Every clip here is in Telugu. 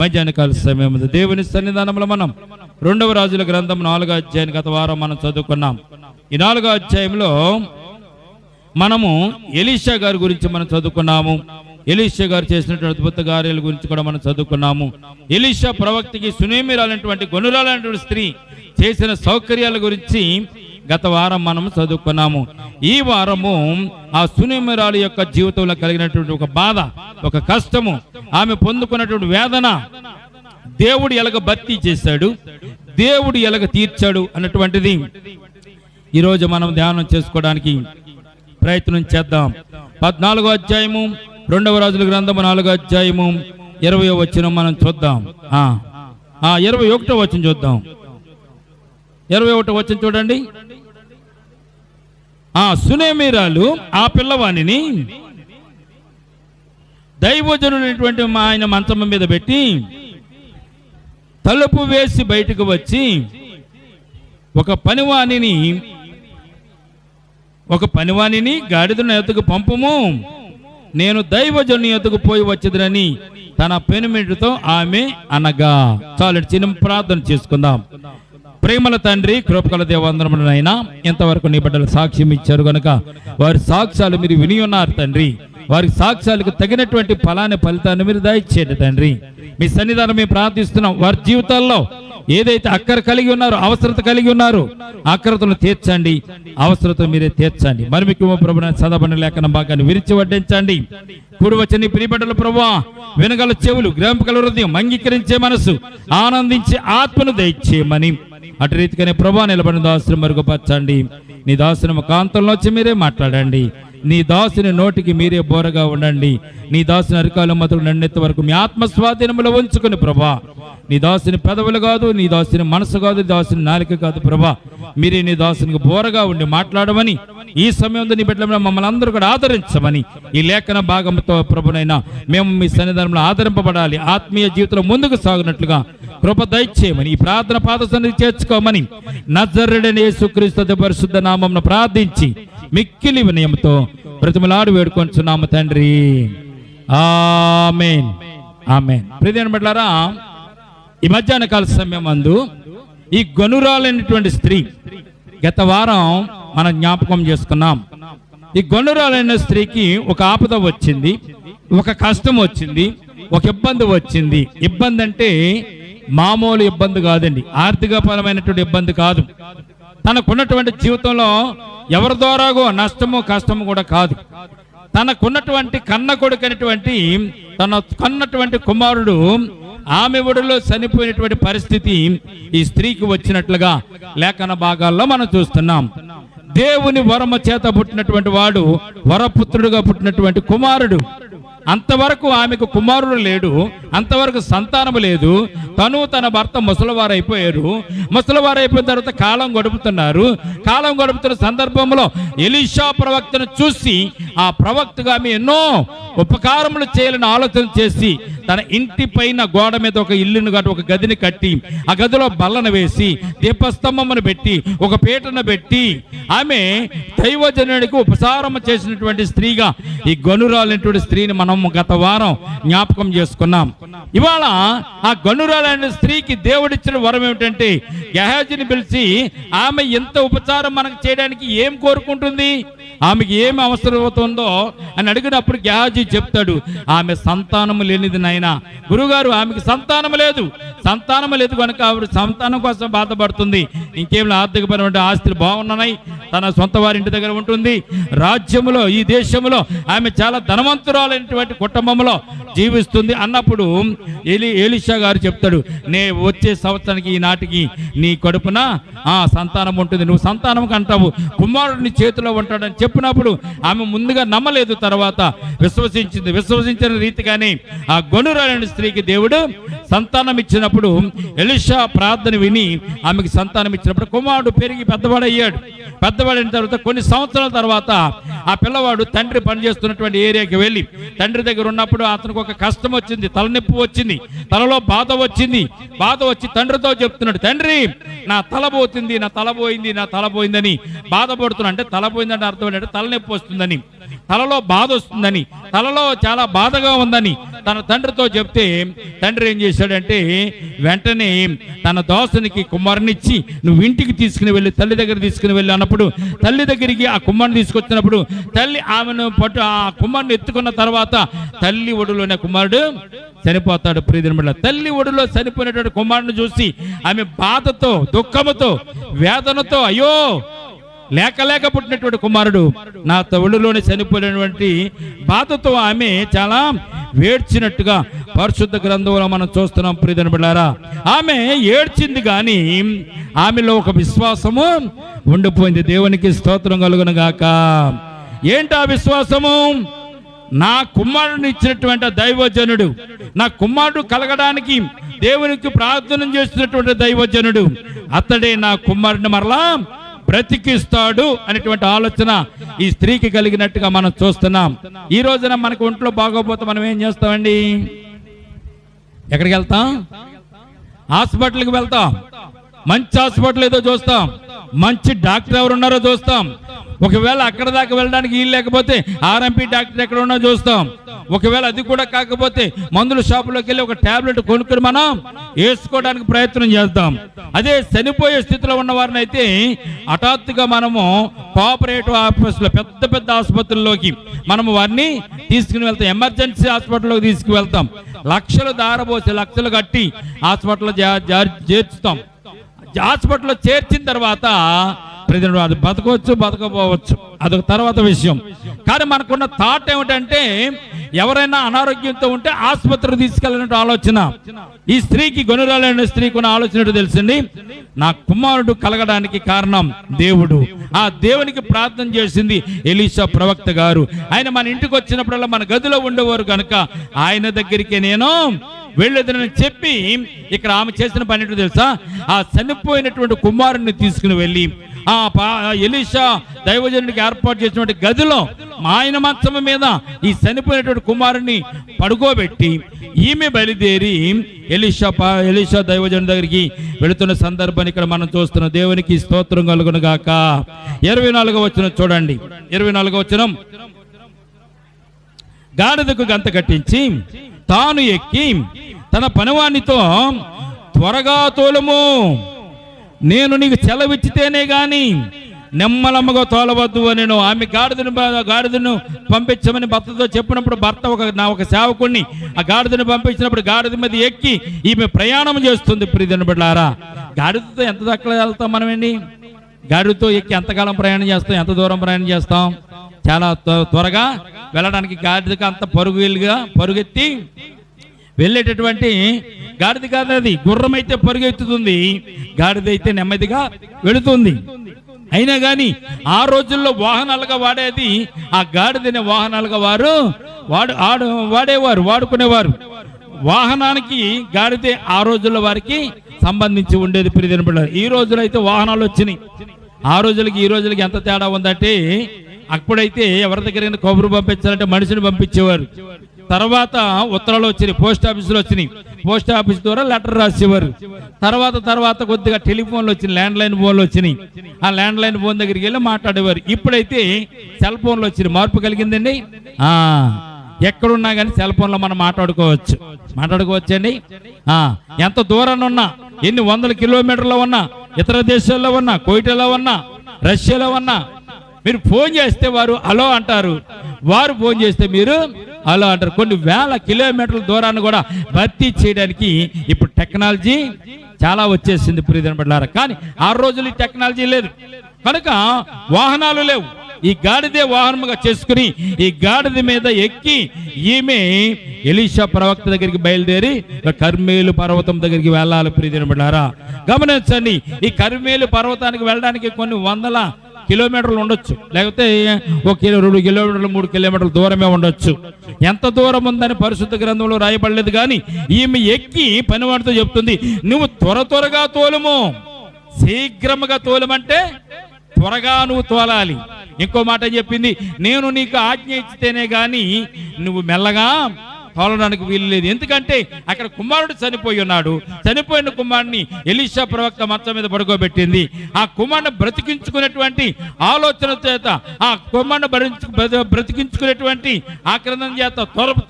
మధ్యాహ్నకాల సమయం దేవుని సన్నిధానంలో మనం 2వ రాజుల గ్రంథం 4వ అధ్యాయం గత వారం మనం చదువుకున్నాం. ఈ 4వ అధ్యాయంలో మనము ఎలీషా గారి గురించి మనం చదువుకున్నాము. ఎలీషా గారు చేసినటువంటి అద్భుత కార్యాల గురించి కూడా మనం చదువుకున్నాము. ఎలీషా ప్రవక్తకి సునేమిరాలైనటువంటి గొనురాలైనటువంటి స్త్రీ చేసిన సౌకర్యాల గురించి గత వారం మనం చదువుకున్నాము. ఈ వారము ఆ సునేమిరాలు యొక్క జీవితంలో కలిగినటువంటి ఒక బాధ, ఒక కష్టము, ఆమె పొందుకున్నటువంటి వేదన, దేవుడు ఎలాగ భర్తీ చేశాడు, దేవుడు ఎలాగ తీర్చాడు అన్నటువంటిది ఈరోజు మనం ధ్యానం చేసుకోవడానికి ప్రయత్నం చేద్దాం. 14వ అధ్యాయము 2వ రాజుల గ్రంథము 4వ అధ్యాయము 20వ వచనం మనం చూద్దాం. 21వ వచనం చూద్దాం. 21వ వచనం చూడండి. సునేమిరాలు ఆ పిల్లవాణిని దైవజనుడైనటువంటి ఆయన మంచం మీద పెట్టి తలుపు వేసి బయటకు వచ్చి ఒక పనివాణిని గాడిదను ఎత్తుకు పంపము, నేను దైవజను ఎత్తుకు పోయి వచ్చేదనని తన పెనుమిటితో ఆమె అనగా. చాలు చిన్న ప్రార్థన చేసుకుందాం. ప్రేమల తండ్రి, కృపగల దేవందరమునైనా ఇంతవరకు నీ బిడ్డలు సాక్ష్యం ఇచ్చారు కనుక వారి సాక్ష్యాలు మీరు విని ఉన్నారు తండ్రి. వారి సాక్ష్యాలకు తగినటువంటి ఫలితాన్ని మీరు దయచేయండి తండ్రి. మీ సన్నిధానం మేము ప్రార్థిస్తున్నాం. వారి జీవితాల్లో ఏదైతే అక్కర కలిగి ఉన్నారో, అవసరత కలిగి ఉన్నారో, అక్కరతను తీర్చండి, అవసరత మీరే తీర్చండి. మరి మీకు ప్రభుత్వ సదాబని లేఖన భాగాన్ని విరిచి వడ్డించండి. కూడి వచ్చని ప్రియబిడ్డల ప్రభువా, వినగల చెవులు, గ్రహింపగల హృదయం, అంగీకరించే మనసు, ఆనందించే ఆత్మను దయచేయమని అటు రీతిగానే ప్రభా నిలబడిన దాసుని మరుగుపరచండి. నీ దాసుని కాంతంలో వచ్చి మీరే మాట్లాడండి. నీ దాసుని నోటికి మీరే బోరగా ఉండండి. నీ దాసుని అరికాలు మొదలు నన్నెత్తి వరకు మీ ఆత్మస్వాధీనంలో ఉంచుకుని ప్రభా, నీ దాసుని పెదవులు కాదు, నీ దాసుని మనసు కాదు, నీ దాసుని నాలిక కాదు ప్రభా, మీరే నీ దాసునికి బోరగా ఉండి మాట్లాడమని ఈ సమయంలో నీ బిడ్డల మమ్మల్ని అందరూ కూడా ఆదరించమని ఈ లేఖన భాగంతో ప్రభునైనా మేము మీ సన్నిధానంలో ఆదరింపబడాలి, ఆత్మీయ జీవితంలో ముందుకు సాగునట్లుగా కృప దయచేయమని ఈ ప్రార్థన పాద సన్నిధి చేర్చుకోమని నజరేయుడైన యేసుక్రీస్తు పరిశుద్ధ నామమున ప్రార్థించి మిక్కిలి వినయంతో బ్రతిమలాడి వేడుకొంచున్నాము తండ్రి. ఆమేన్, ఆమేన్. ప్రియమైన బిడ్డలారా, ఈ మధ్యాహ్న కాల సమయం అందు ఈ గొనురాలైనటువంటి స్త్రీ గత వారం మనం జ్ఞాపకం చేసుకున్నాం. ఈ గొనురాలైన స్త్రీకి ఒక ఆపద వచ్చింది, ఒక కష్టం వచ్చింది, ఒక ఇబ్బంది వచ్చింది. ఇబ్బంది అంటే మామూలు ఇబ్బంది కాదండి, ఆర్థికపరమైనటువంటి ఇబ్బంది కాదు. తనకున్నటువంటి జీవితంలో ఎవరి ద్వారాగో నష్టము కష్టము కూడా కాదు. తనకున్నటువంటి కన్న కొడుకైనటువంటి తన కన్నటువంటి కుమారుడు ఆమె ఒడిలో చనిపోయినటువంటి పరిస్థితి ఈ స్త్రీకి వచ్చినట్లుగా లేఖన భాగాల్లో మనం చూస్తున్నాం. దేవుని వరమ చేత పుట్టినటువంటి వాడు వరపుత్రుడుగా పుట్టినటువంటి కుమారుడు. అంతవరకు ఆమెకు కుమారుడు లేడు, అంతవరకు సంతానము లేదు. తను తన భర్త ముసలివారైపోయారు. ముసలివారైపోయిన తర్వాత కాలం గడుపుతున్న సందర్భంలో ఎలీషా ప్రవక్తను చూసి ఆ ప్రవక్తగా ఆమె ఎన్నో ఉపకారములు చేయాలని ఆలోచన చేసి తన ఇంటి పైన గోడ మీద ఒక ఇల్లును కట్టి, ఒక గదిని కట్టి, ఆ గదిలో బల్లను వేసి, దీపస్తంభమును పెట్టి, ఒక పీటను పెట్టి ఆమె దైవజనుడికి ఉపసారం చేసినటువంటి స్త్రీగా ఈ గొనురాలైనటువంటి స్త్రీని మనం గత వారం జ్ఞాపకం చేసుకున్నాం. ఇవాళ ఆ గొనురాలైన స్త్రీకి దేవుడిచ్చిన వరం ఏమిటంటే, గెహాజీని పిలిచి ఆమె ఎంత ఉపచారం మనకు చేయడానికి ఏం కోరుకుంటుంది, ఆమెకి ఏమి అవసరం అవుతుందో అని అడిగినప్పుడు గెహాజీ చెప్తాడు, ఆమె సంతానము లేనిది నాయనా. గురుగారు, ఆమెకి సంతానం లేదు కనుక ఆవిడ సంతానం కోసం బాధపడుతుంది. ఇంకేం ఆర్థికపరమైన ఆస్తులు బాగున్నాయి, తన సొంత వారింటి దగ్గర ఉంటుంది, రాజ్యములో ఈ దేశంలో ఆమె చాలా ధనవంతురాలైనటువంటి కుటుంబంలో జీవిస్తుంది అన్నప్పుడు ఎలీషా గారు చెప్తాడు, నే వచ్చే సంవత్సరానికి ఈనాటికి నీ కడుపున సంతానం ఉంటుంది, నువ్వు సంతానం కంటావు, కుమారుడు నీ చేతిలో ఉంటాడని చెప్పినప్పుడు ఆమె ముందుగా నమ్మలేదు, తర్వాత విశ్వసించిన రీతిగానే ఆ గొనురాలైన స్త్రీకి దేవుడు సంతానం ఇచ్చినప్పుడు ఎలీషా ప్రార్థన విని ఆమెకి సంతానం ఇచ్చినప్పుడు కుమారుడు పెరిగి పెద్దవాడైన తర్వాత కొన్ని సంవత్సరాల తర్వాత ఆ పిల్లవాడు తండ్రి పనిచేస్తున్నటువంటి ఏరియాకి వెళ్ళి తండ్రి దగ్గర ఉన్నప్పుడు అతనికి ఒక కష్టం వచ్చింది, తలనొప్పి వచ్చింది, తలలో బాధ వచ్చి తండ్రితో చెప్తున్నాడు, తండ్రి నా తల పోయిందని బాధపడుతున్నా. అంటే తల పోయిందంటే అర్థం ఏంటంటే తలనొప్పి వస్తుందని, తలలో బాధ వస్తుందని, తలలో చాలా బాధగా ఉందని తన తండ్రితో చెప్తే తండ్రి ఏం చేశాడంటే వెంటనే తన దాసునికి కుమారునిచ్చి నువ్వు ఇంటికి తీసుకుని వెళ్ళి తల్లి దగ్గర తీసుకుని వెళ్ళి అన్నప్పుడు తల్లి దగ్గరికి ఆ కుమారుని తీసుకొచ్చినప్పుడు తల్లి ఆమెను ఆ కుమారుని ఎత్తుకున్న తర్వాత తల్లి ఒడిలోనే కుమారుడు చనిపోతాడు. ప్రియమైన తల్లి ఒడిలో చనిపోయినటువంటి కుమారుని చూసి ఆమె బాధతో, దుఃఖముతో, వేదనతో అయ్యో లేక పుట్టినటువంటి కుమారుడు నా ఒడిలోనే చనిపోయినటువంటి బాధతో ఆమె చాలా ఏడ్చినట్టుగా పరిశుద్ధ గ్రంథంలో మనం చూస్తున్నాం. ప్రియమైన బిడ్డలారా, ఆమె ఏడ్చింది కానీ ఆమెలో ఒక విశ్వాసము ఉండిపోయింది. దేవునికి స్తోత్రం కలుగును గాక. ఏంటి ఆ విశ్వాసము? నా కుమారుడిని ఇచ్చినటువంటి దైవజనుడు, నా కుమారుడు కలగడానికి దేవునికి ప్రార్థన చేస్తున్నటువంటి దైవజనుడు, అతడే నా కుమారుడిని మరలా బ్రతికిస్తాడు అనేటువంటి ఆలోచన ఈ స్త్రీకి కలిగినట్టుగా మనం చూస్తున్నాం. ఈ రోజున మనకు ఒంట్లో బాగోపోతే మనం ఏం చేస్తామండి? ఎక్కడికి వెళ్తాం? హాస్పిటల్కి వెళ్తాం. మంచి హాస్పిటల్ ఏదో చూస్తాం, మంచి డాక్టర్ ఎవరు ఉన్నారో చూస్తాం. ఒకవేళ అక్కడ దాకా వెళ్ళడానికి వీలు లేకపోతే ఆర్ఎంపీ డాక్టర్ ఎక్కడ ఉన్నా చూస్తాం. ఒకవేళ అది కూడా కాకపోతే మందుల షాపులోకి వెళ్ళి ఒక టాబ్లెట్ కొనుక్కుని మనం వేసుకోవడానికి ప్రయత్నం చేద్దాం. అదే చనిపోయే స్థితిలో ఉన్న వారిని అయితే హఠాత్తుగా మనము కోఆపరేటివ్ ఆఫీసులో పెద్ద పెద్ద ఆసుపత్రుల్లోకి మనము వారిని తీసుకుని వెళ్తాం. ఎమర్జెన్సీ హాస్పిటల్లోకి తీసుకువెళ్తాం. లక్షలు దారబోసి లక్షలు కట్టి హాస్పిటల్లో చేర్చుతాం. హాస్పిటల్లో చేర్చిన తర్వాత అది బతకవచ్చు, బతకపోవచ్చు, అదొక తర్వాత విషయం. కానీ మనకున్న థాట్ ఏమిటంటే ఎవరైనా అనారోగ్యంతో ఉంటే ఆసుపత్రికి తీసుకెళ్ళినట్టు ఆలోచన. ఈ స్త్రీకి, గొనురాలైన స్త్రీకి ఉన్న ఆలోచన తెలిసింది, నా కుమారుడు కలగడానికి కారణం దేవుడు. ఆ దేవునికి ప్రార్థన చేసింది ఎలీషా ప్రవక్త గారు. ఆయన మన ఇంటికి వచ్చినప్పుడల్లా మన గదిలో ఉండేవారు కనుక ఆయన దగ్గరికి నేను వెళ్ళేదని చెప్పి ఇక్కడ ఆమె చేసిన పని ఏంటో తెలుసా? ఆ చనిపోయినటువంటి కుమారుడిని తీసుకుని వెళ్ళి ఆ ఎలీషా దైవజనుడికి ఏర్పాటు చేసినటువంటి గదిలో ఆయన మంచం మీద ఈ చనిపోయినటువంటి కుమారుని పడుకోబెట్టి ఈమె బయలుదేరి ఎలీషా దైవజనుడి దగ్గరికి వెళుతున్న సందర్భాన్ని ఇక్కడ మనం చూస్తున్నాం. దేవునికి స్తోత్రం కలుగును గాక. 24వ వచనం చూడండి. 24వ వచనం, గాడిదకు గంత కట్టించి తాను ఎక్కి తన పనివానితో త్వరగా తోలుము, నేను నీకు సెలవిచ్చితేనే గాని నెమ్మలమ్మగా తోలవద్దు అని ఆమె గాడిదను పంపించమని భర్తతో చెప్పినప్పుడు భర్త ఒక సేవకుడిని ఆ గాడిదను పంపించినప్పుడు గాడిద మీద ఎక్కి ఈమె ప్రయాణం చేస్తుంది. ప్రియమైన బిడ్డలారా, గాడిదతో ఎంత దక్కలు వెళ్తాం మనమేంటి? గాడిదతో ఎక్కి ఎంతకాలం ప్రయాణం చేస్తాం? ఎంత దూరం ప్రయాణం చేస్తాం? చాలా త్వరగా వెళ్ళడానికి గాడిదకి అంత పరుగెత్తి వెళ్ళేటటువంటి గాడిద కాదు అది. గుర్రం అయితే పరుగెత్తుతుంది, గాడిద అయితే నెమ్మదిగా వెళుతుంది. అయినా కానీ ఆ రోజుల్లో వాహనాలుగా వాడేది ఆ గాడిదని వాహనాలుగా వాడుకునేవారు. వాహనానికి గాడిదే ఆ రోజుల్లో వారికి సంబంధించి ఉండేది. ప్రియమైన బిడ్డలారా, ఈ రోజులో అయితే వాహనాలు వచ్చినాయి. ఆ రోజులకి ఈ రోజులకి ఎంత తేడా ఉందంటే, అప్పుడైతే ఎవరి దగ్గర కబురు పంపించాలంటే మనిషిని పంపించేవారు. తర్వాత ఉత్తరాలు వచ్చినాయి, పోస్ట్ ఆఫీసులో వచ్చినాయి. పోస్ట్ ఆఫీస్ ద్వారా లెటర్ రాసేవారు. తర్వాత కొద్దిగా టెలిఫోన్లు వచ్చినాయి, ల్యాండ్ లైన్ ఫోన్లు వచ్చినాయి. ఆ ల్యాండ్ లైన్ ఫోన్ దగ్గరికి వెళ్ళి మాట్లాడేవారు. ఇప్పుడైతే సెల్ ఫోన్లు వచ్చినాయి. మార్పు కలిగిందండి. ఎక్కడున్నా కానీ సెల్ ఫోన్లో మనం మాట్లాడుకోవచ్చండి. ఎంత దూరాన్ని ఉన్నా, ఎన్ని వందల కిలోమీటర్లో ఉన్నా, ఇతర దేశాల్లో ఉన్నా, కోయిటాలో ఉన్నా, రష్యాలో ఉన్నా, మీరు ఫోన్ చేస్తే వారు హలో అంటారు, వారు ఫోన్ చేస్తే మీరు హలో అంటారు. కొన్ని వేల కిలోమీటర్ల దూరాన్ని కూడా భర్తీ చేయడానికి ఇప్పుడు టెక్నాలజీ చాలా వచ్చేసింది. ప్రియమైన బిడ్డలారా, కానీ ఆ రోజులు ఈ టెక్నాలజీ లేదు కనుక వాహనాలు లేవు. ఈ గాడిదే వాహనముగా చేసుకుని ఈ గాడిద మీద ఎక్కి ఈమె ఎలీషా ప్రవక్త దగ్గరికి బయలుదేరి కర్మేలు పర్వతం దగ్గరికి వెళ్ళాలి. ప్రియమైన బిడ్డలారా, గమనించండి, ఈ కర్మేలు పర్వతానికి వెళ్ళడానికి కొన్ని వందల కిలోమీటర్లు ఉండొచ్చు, లేకపోతే 2 కిలోమీటర్లు 3 కిలోమీటర్ల దూరమే ఉండొచ్చు. ఎంత దూరం ఉందని పరిశుద్ధ గ్రంథంలో రాయబడలేదు. కానీ ఈమె ఎక్కి పనివాడితో చెప్తుంది, నువ్వు త్వరగా తోలుము. శీఘ్రముగా తోలమంటే త్వరగా నువ్వు తోలాలి. ఇంకో మాట చెప్పింది, నేను నీకు ఆజ్ఞ ఇచ్చితేనే గాని నువ్వు మెల్లగా తోలడానికి వీలు లేదు. ఎందుకంటే అక్కడ కుమారుడు చనిపోయి ఉన్నాడు. చనిపోయిన కుమారుడిని ఎలీషా ప్రవక్త మంచం మీద పడుకోబెట్టింది. ఆ కుమారుని బ్రతికించుకునేటువంటి ఆలోచన చేత, ఆ కుమారుని బ్రతికించుకునేటువంటి ఆక్రందన చేత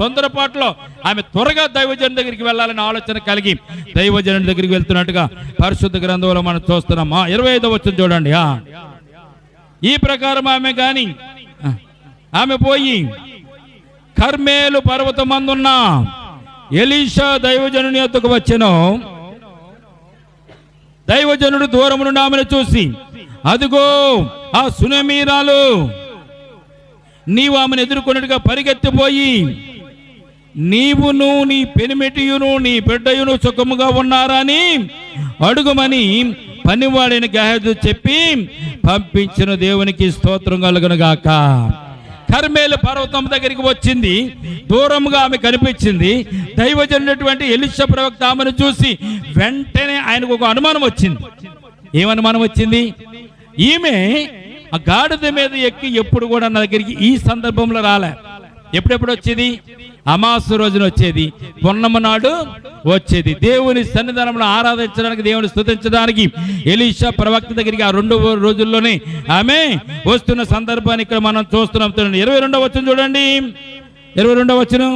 తొందరపాటులో ఆమె త్వరగా దైవజనుడి దగ్గరికి వెళ్ళాలని ఆలోచన కలిగి దైవజనుడి దగ్గరికి వెళ్తున్నట్టుగా పరిశుద్ధ గ్రంథంలో మనం చూస్తున్నాం. 25వ వచనం చూడండి. ఈ ప్రకారం ఆమె పోయి కర్మేలు పర్వతమందున్న ఎలీషా దైవజనుని యొద్దకు వచ్చెను. దైవజనుడు దూరము నుండి ఆమెను చూసి, అదిగో ఆ సునమీరాలు, నీవు ఆమెను ఎదుర్కొన్నట్టుగా పరిగెత్తిపోయి నీవును నీ పెనిమిటియును నీ బిడ్డయును సుఖముగా ఉన్నారని అడుగుమని పనివాడైన గెహజీ చెప్పి పంపించిన దేవునికి స్తోత్రం కలుగును గాక. కర్మేలు పర్వతం దగ్గరికి వచ్చింది. దూరంగా ఆమె కనిపించింది. దైవజనుడైనటువంటి ఎలీషా ప్రవక్త ఆమెను చూసి వెంటనే ఆయనకు ఒక అనుమానం వచ్చింది. ఏమనుమానం వచ్చింది? ఈమె ఆ గాడిద మీద ఎక్కి ఎప్పుడు కూడా నా దగ్గరికి ఈ సందర్భంలో రాలే. ఎప్పుడెప్పుడు వచ్చేది? అమావాస్య రోజున వచ్చేది, పున్నమ నాడు వచ్చేది. దేవుని సన్నిధానంలో ఆరాధించడానికి, దేవుని స్తుతించడానికి ఎలీషా ప్రవక్త దగ్గరికి ఆ 2 రోజుల్లోనే ఆమె వస్తున్న సందర్భాన్ని ఇక్కడ మనం చూస్తున్నాం. 22వ వచనం చూడండి. 22వ వచనం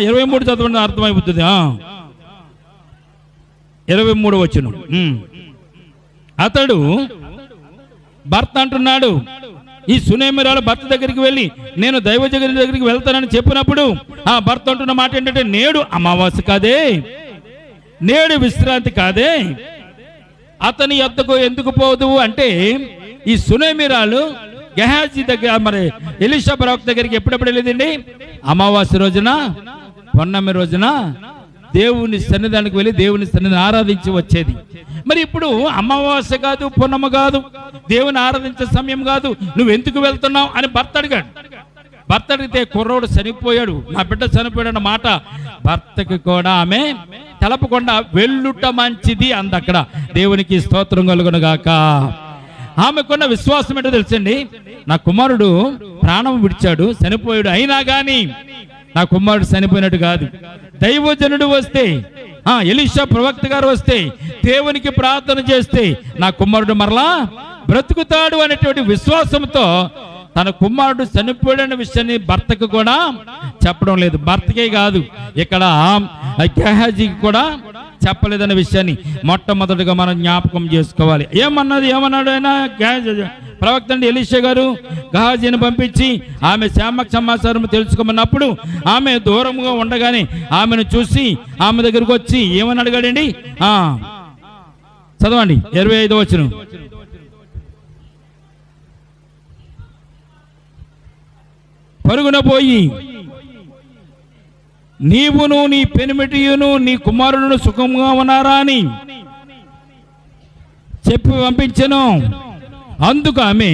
23 చదవండి, అర్థమైపోతుంది. 23వ వచనం. అతడు భర్త అంటున్నాడు, ఈ సునేమిరాలు భర్త దగ్గరికి వెళ్ళి నేను దైవజనుడి దగ్గరికి వెళ్తానని చెప్పినప్పుడు ఆ భర్త అంటున్న మాట ఏంటంటే, నేడు అమావాస్య కాదే, నేడు విశ్రాంతి కాదే, అతని యొద్దకు ఎందుకు పోదు అంటే, ఈ సునేమిరాలు గెహాజీ దగ్గర, మరి ఎలీషా ప్రవక్త దగ్గరికి ఎప్పుడెప్పుడు వెళ్ళేదండి? అమావాస్య రోజున, పొన్నమి రోజున దేవుని సన్నిధానికి వెళ్ళి దేవుని సన్నిధిని ఆరాధించి వచ్చేది. మరి ఇప్పుడు అమావాస్య కాదు, పున్నమ కాదు, దేవుని ఆరాధించే సమయం కాదు, నువ్వు ఎందుకు వెళ్తున్నావు అని భర్త అడిగాడు. భర్త అడిగితే కుర్రోడు చనిపోయాడు, నా బిడ్డ చనిపోయాడు అన్న మాట భర్తకి కూడా ఆమె తెలపకుండా వెళ్ళుట మంచిది అంది. అక్కడ దేవునికి స్తోత్రం కలుగును గాక. ఆమెకున్న విశ్వాసం ఏంటో తెలుసండి? నా కుమారుడు ప్రాణం విడిచాడు, చనిపోయాడు, అయినా కానీ నా కుమారుడు చనిపోయినట్టు కాదు. దైవజనుడు వస్తే, ఎలీషా ప్రవక్త గారు వస్తే, దేవునికి ప్రార్థన చేస్తే నా కుమారుడు మరలా బ్రతుకుతాడు అనేటువంటి విశ్వాసంతో తన కుమారుడు చనిపోయిన విషయాన్ని భర్తకు కూడా చెప్పడం లేదు. భర్తకే కాదు, ఇక్కడ గెహాజీకి కూడా చెప్పలేదనే విషయాన్ని మొట్టమొదటిగా మనం జ్ఞాపకం చేసుకోవాలి. ఏమన్నాడు ఆయన ప్రవక్త అండి ఎలీషా గారు గెహాజీని పంపించి ఆమె సమాచారం తెలుసుకోమన్నప్పుడు ఆమె దూరంగా ఉండగానే ఆమెను చూసి ఆమె దగ్గరకు వచ్చి ఏమని అడిగాడండి? చదవండి 25వ వచనం. పరుగున పోయి నీవును నీ పెనిమిటియును నీ కుమారుడును సుఖంగా ఉన్నారా అని చెప్పి పంపించెను. అందుకు ఆమె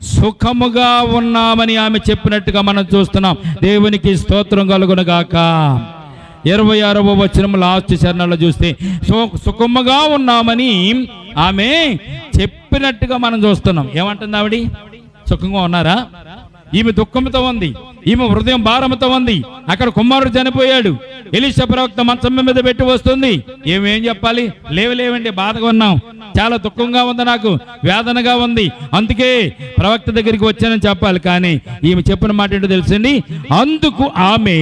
సుఖముగా ఉన్నామని ఆమె చెప్పినట్టుగా మనం చూస్తున్నాం. దేవునికి స్తోత్రం కలుగును గాక. 26వ వచనం లాస్ట్ చరణంలో చూస్తే సుఖముగా ఉన్నామని ఆమె చెప్పినట్టుగా మనం చూస్తున్నాం. ఏమంటుంది ఆవిడ? సుఖంగా ఉన్నారా? ఈమె దుఃఖంతో ఉంది, ఈమె హృదయం భారంతో ఉంది. అక్కడ కుమారుడు చనిపోయాడు, ఎలీషా ప్రవక్త మంచం మీద పెట్టి వస్తుంది. ఏం చెప్పాలి? లేవండి, బాధగా ఉన్నాం, చాలా దుఃఖంగా ఉంది, నాకు వేదనగా ఉంది, అందుకే ప్రవక్త దగ్గరికి వచ్చానని చెప్పాలి. కానీ ఈమె చెప్పిన మాట ఏంటో తెలుసండి? అందుకు ఆమె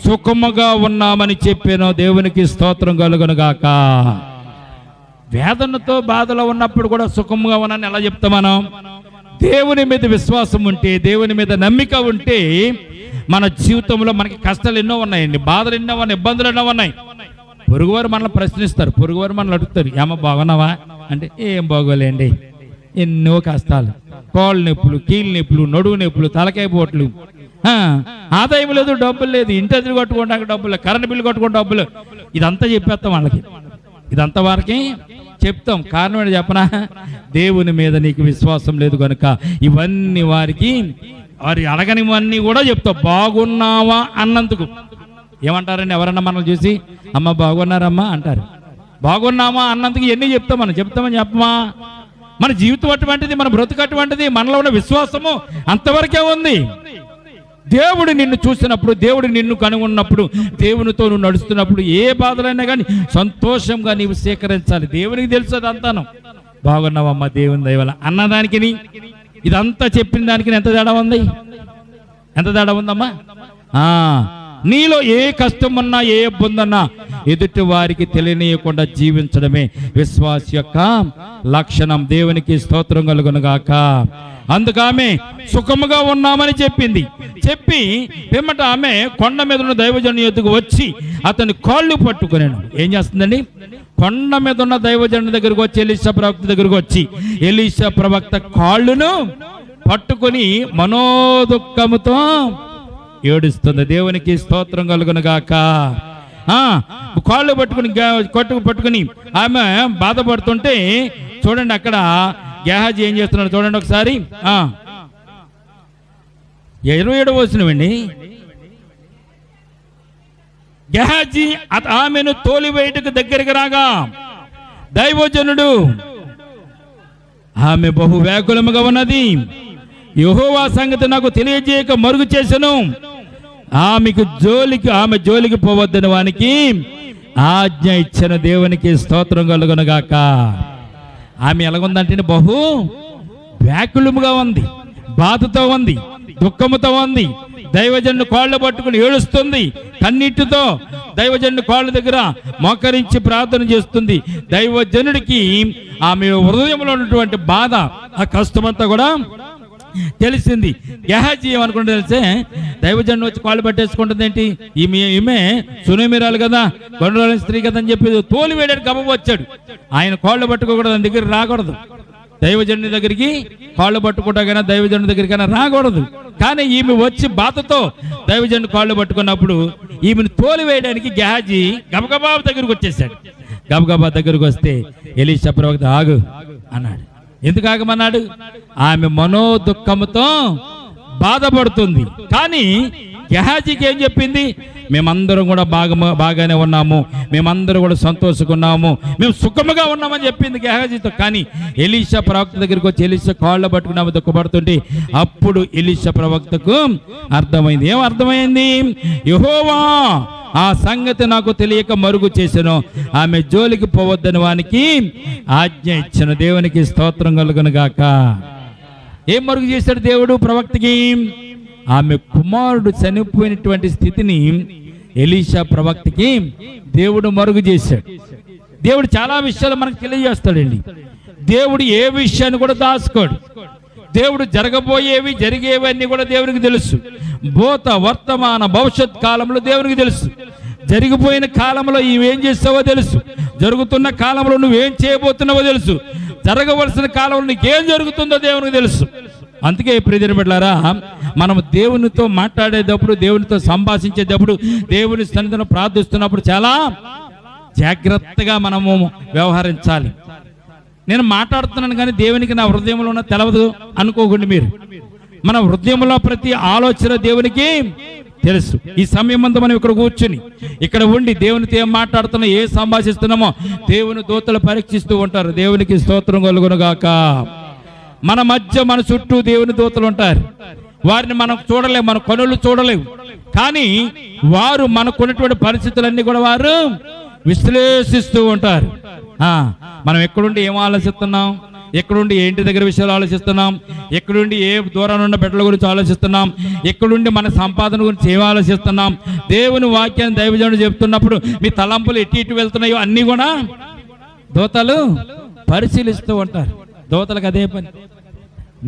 సుఖముగా ఉన్నామని చెప్పాను. దేవునికి స్తోత్రం కలుగును గాక. వేదనతో బాధలో ఉన్నప్పుడు కూడా సుఖంగా ఉన్నానని ఎలా చెప్తాం మనం? దేవుని మీద విశ్వాసం ఉంటే, దేవుని మీద నమ్మిక ఉంటే మన జీవితంలో మనకి కష్టాలు ఎన్నో ఉన్నాయండి, బాధలు ఎన్నో ఉన్నాయి, ఇబ్బందులు ఎన్నో ఉన్నాయి. పొరుగువారు మనల్ని ప్రశ్నిస్తారు, పొరుగువారు మనల్ని అడుగుతారు, ఏమో బాగున్నావా అంటే ఏం బాగోలేండి, ఎన్నో కష్టాలు, కోళ్ళ నొప్పులు, కీళ్ళ నొప్పులు, నడువు నొప్పులు, తలకాయ పోట్లు, ఆదాయం లేదు, డబ్బులు లేదు, ఇంటి ఎదురు కట్టుకోవడానికి డబ్బులు, కరెంట్ బిల్లు కట్టుకోవడం డబ్బులు, ఇదంతా చెప్పేస్తాం వాళ్ళకి, ఇదంతా వారికి చెప్తాం. కారణం ఏంటి చెప్పనా? దేవుని మీద నీకు విశ్వాసం లేదు కనుక ఇవన్నీ వారికి, వారి అడగనివన్నీ కూడా చెప్తావు. బాగున్నావా అన్నందుకు ఏమంటారండి? ఎవరన్నా మనల్ని చూసి అమ్మ బాగున్నారమ్మా అంటారు. బాగున్నామా అన్నందుకు ఎన్ని చెప్తాం మనం? చెప్తామని చెప్పమా? మన జీవితం అటువంటిది, మన బ్రతుకు అటువంటిది, మనలో ఉన్న విశ్వాసము అంతవరకే ఉంది. దేవుడు నిన్ను చూసినప్పుడు, దేవుడు నిన్ను కనుగొన్నప్పుడు, దేవునితో నువ్వు నడుస్తున్నప్పుడు ఏ బాధలైనా కానీ సంతోషంగా నీవు స్వీకరించాలి. దేవునికి తెలుసు అదంతాను. బాగున్నావమ్మా దేవుని దయ వల్ల అన్నదానికి ఇదంతా చెప్పిన దానికి ఎంత తేడా ఉంది? ఎంత తేడా ఉందమ్మా? నీలో ఏ కష్టం ఉన్నా, ఏ ఇబ్బంది ఉన్నా ఎదుటి వారికి తెలియనీయకుండా జీవించడమే విశ్వాస యొక్క లక్షణం. దేవునికి స్తోత్రం కలుగునుగాక. అందుకామె సుఖముగా ఉన్నామని చెప్పింది. చెప్పి పిమ్మట ఆమె కొండ మీద ఉన్న దైవజనుని ఎదుగు వచ్చి అతని కాళ్ళు పట్టుకున్నాను. ఏం చేస్తుందండి? కొండ మీద ఉన్న దైవజనుని దగ్గరకు వచ్చి, ఎలీషా ప్రవక్త దగ్గరకు వచ్చి ఎలీషా ప్రవక్త కాళ్ళును పట్టుకొని మనోదుఃఖముతో ఏడుస్తుంది. దేవునికి స్తోత్రం కలుగునుగాక. కాళ్ళు పట్టుకుని ఆమె బాధపడుతుంటే చూడండి, అక్కడ గేహాజీ ఏం చేస్తున్నాడు చూడండి ఒకసారి. 27వ వచనమండి. గేహాజీ ఆమెను తోలివేయటకు దగ్గరికి రాగా దైవజనుడు ఆమె బహు వ్యాకులముగా ఉన్నది, యెహోవా సంగతి నాకు తెలియజేయక మరుగు చేసెను, ఆమె జోలికి పోవద్దని వానికి ఆజ్ఞ ఇచ్చిన. దేవునికి స్తోత్రం కలుగునుగాక. ఆమె ఎలాగుందంటే బహు వ్యాకులముగా ఉంది, బాధతో ఉంది, దుఃఖముతో ఉంది. దైవజనుడు కాళ్ళు పట్టుకుని ఏడుస్తుంది, కన్నీటితో దైవజనుడి కాళ్ళ దగ్గర మోకరించి ప్రార్థన చేస్తుంది. దైవజనుడికి ఆమె హృదయంలో ఉన్నటువంటి బాధ, ఆ కష్టమంతా కూడా తెలిసింది. గేహాజీ ఏమనుకుంటే తెలిసే, దైవజనుడు వచ్చి కాళ్ళు పట్టేసుకుంటుంది ఏంటి, ఈమె సునేమిరాలు కదా, గొండ్రాల స్త్రీ కదా అని చెప్పి తోలి వేయడానికి గబ వచ్చాడు. ఆయన కాళ్ళు పట్టుకోకూడదు, ఆయన దగ్గర రాకూడదు. దైవజనుడి దగ్గరికి కాళ్ళు పట్టుకుంటాకైనా దైవజనుడి దగ్గరికైనా రాకూడదు. కానీ ఈమె వచ్చి బాధతో దైవజనుడి కాళ్ళు పట్టుకున్నప్పుడు ఈమెను తోలి వేయడానికి గేహాజీ గబగబా దగ్గరకు వచ్చేసాడు. గబగబా దగ్గరకు వస్తే ఎలీషా ప్రవక్త ఆగు అన్నాడు. ఎందుకు ఆగమన్నాడు? ఆమె మనోదుఃఖముతో బాధపడుతుంది. కానీ గేహాజీకి ఏం చెప్పింది? మేమందరం కూడా బాగానే ఉన్నాము, మేమందరం కూడా సంతోషకున్నాము, మేము సుఖముగా ఉన్నామని చెప్పింది గేహాజీతో. కానీ ఎలీషా ప్రవక్త దగ్గరికి వచ్చి ఎలీషా కాళ్ళ పట్టుకున్నాము దుఃఖపడుతుంటే అప్పుడు ఎలీషా ప్రవక్తకు అర్థమైంది. ఏం అర్థమైంది? యెహోవా ఆ సంగతి నాకు తెలియక మరుగు చేసెను, ఆమె జోలికి పోవద్దని వానికి ఆజ్ఞ ఇచ్చెను. దేవునికి స్తోత్రం కలుగునుగాక. ఏం మరుగు చేశాడు దేవుడు ప్రవక్తకి? ఆమె కుమారుడు చనిపోయినటువంటి స్థితిని ఎలీషా ప్రవక్తకి దేవుడు మరుగు చేశాడు. దేవుడు చాలా విషయాలు మనకు తెలియజేస్తాడండి. దేవుడు ఏ విషయాన్ని కూడా దాచుకోడు. దేవుడు జరగబోయేవి, జరిగేవన్నీ కూడా దేవునికి తెలుసు. భూత, వర్తమాన, భవిష్యత్ కాలంలో దేవునికి తెలుసు. జరిగిపోయిన కాలంలో ఇవేం చేస్తావో తెలుసు, జరుగుతున్న కాలంలో నువ్వేం చేయబోతున్నావో తెలుసు, జరగవలసిన కాలంలో నీకేం జరుగుతుందో దేవునికి తెలుసు. అందుకే ప్రియమైన బిడ్డలారా, మనం దేవునితో మాట్లాడేటప్పుడు, దేవునితో సంభాషించేటప్పుడు, దేవుని సన్నిధిలో ప్రార్థిస్తున్నప్పుడు చాలా జాగ్రత్తగా మనము వ్యవహరించాలి. నేను మాట్లాడుతున్నాను కానీ దేవునికి నా హృదయంలో ఉన్న తెలవదు అనుకోకండి మీరు. మన హృదయంలో ప్రతి ఆలోచన దేవునికి తెలుసు. ఈ సమయం అంతా మనం ఇక్కడ కూర్చుని ఇక్కడ ఉండి దేవునితో ఏం మాట్లాడుతున్నా, ఏ సంభాషిస్తున్నామో దేవుని దూతలు పరీక్షిస్తూ ఉంటారు. దేవునికి స్తోత్రం కలుగునుగాక. మన మధ్య, మన చుట్టూ దేవుని దూతలు ఉంటారు. వారిని మనం చూడలేము, మన కనులు చూడలేము. కానీ వారు మనకున్నటువంటి పరిస్థితులన్నీ కూడా వారు విశ్లేషిస్తూ ఉంటారు. మనం ఎక్కడుండి ఏం ఆలోచిస్తున్నాం, ఎక్కడుండి ఏంటి దగ్గర విషయాలు ఆలోచిస్తున్నాం, ఎక్కడుండి ఏ దూరాన్ని ఉన్న బిడ్డల గురించి ఆలోచిస్తున్నాం, ఎక్కడుండి మన సంపాదన గురించి ఏం ఆలోచిస్తున్నాం. దేవుని వాక్యాన్ని దైవజనుడు చెప్తున్నప్పుడు మీ తలంపులు ఎట్టి ఇటు వెళ్తున్నాయో అన్నీ కూడా దూతలు పరిశీలిస్తూ ఉంటారు. దూతలకు అదే పని.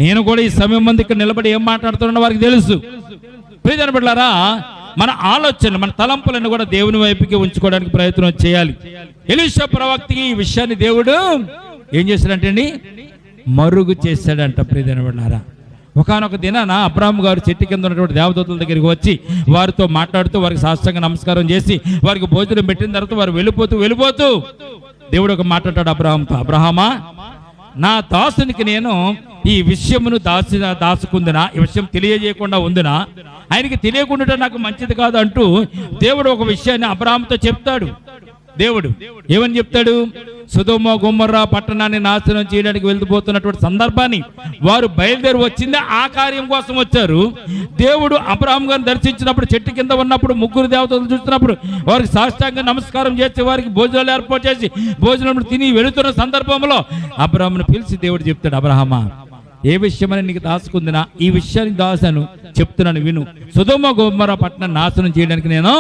నేను కూడా ఈ సమయం మంది ఇక్కడ నిలబడి ఏం మాట్లాడుతున్నా వారికి తెలుసు. ప్రియమైన బిడ్డలారా, మన ఆలోచన, మన తలంపులను కూడా దేవుని వైపుకి ఉంచుకోవడానికి ప్రయత్నం చేయాలి. ఎలీషా ప్రవక్తకి ఈ విషయాన్ని దేవుడు ఏం చేశాడంటే అండి, మరుగు చేశాడంట. ప్రియమైన బిడ్డలారా, ఒకానొక దినాన అబ్రాహాము గారు చెట్టు కింద ఉన్నటువంటి దేవదూతల దగ్గరికి వచ్చి వారితో మాట్లాడుతూ వారికి సాష్టాంగ నమస్కారం చేసి వారికి భోజనం పెట్టిన తర్వాత వారు వెళ్ళిపోతూ దేవుడు ఒక మాట్లాడాడు అబ్రాహాంతో. అబ్రహామా, నా దాసునికి నేను ఈ విషయమును దాచుకుందినా, ఈ విషయం తెలియజేయకుండా ఉందినా, ఆయనకి తెలియకుండా నాకు మంచిది కాదు అంటూ దేవుడు ఒక విషయాన్ని అబ్రహాముతో చెప్తాడు. దేవుడు ఏమని చెప్తాడు? సొదొమ గొమొర్రా పట్టణాన్ని నాశనం చేయడానికి వెళ్ళిపోతున్నటువంటి సందర్భాన్ని వారు బయలుదేరి వచ్చిందే ఆ కార్యం కోసం వచ్చారు. దేవుడు అబ్రహాం గారిని దర్శించినప్పుడు చెట్టు కింద ఉన్నప్పుడు ముగ్గురు దేవతలు చూస్తున్నప్పుడు వారికి సాష్టాంగ నమస్కారం చేసి వారికి భోజనాలు ఏర్పాటు చేసి భోజనం తిని వెళుతున్న సందర్భంలో అబ్రహాంను పిలిచి దేవుడు చెప్తాడు, అబ్రహామా, ఏ విషయమని నీకు దాచుకుందినా ఈ విషయాన్ని దాసాను, చెప్తున్నాను విను. సొదొమ గొమొర్రా పట్టణం నాశనం చేయడానికి నేను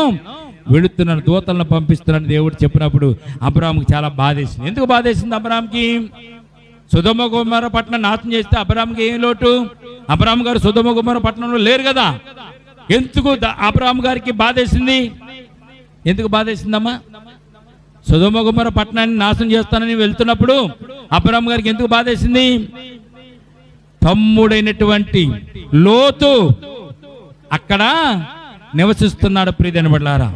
వెళుతున్నాను, దూతలను పంపిస్తున్నాను దేవుడు చెప్పినప్పుడు అబ్రహాంకి చాలా బాధేసింది. ఎందుకు బాధేసింది అబ్రహాంకి? సొదొమ గొమొర్రా పట్టణం నాశనం చేస్తే అబ్రహాంకి ఏం లోటు? అబ్రహాం గారు సొదొమ గొమొర్రా పట్టణంలో లేరు కదా. ఎందుకు అబ్రహాం గారికి బాధేసింది? ఎందుకు బాధేసిందమ్మా? సొదొమ గొమొర్రా పట్టణాన్ని నాశనం చేస్తానని వెళ్తున్నప్పుడు అబ్రహాం గారికి ఎందుకు బాధేసింది? తమ్ముడైనటువంటి లోతు అక్కడ నివసిస్తున్నాడు. ప్రియమైన బిడ్డలారా,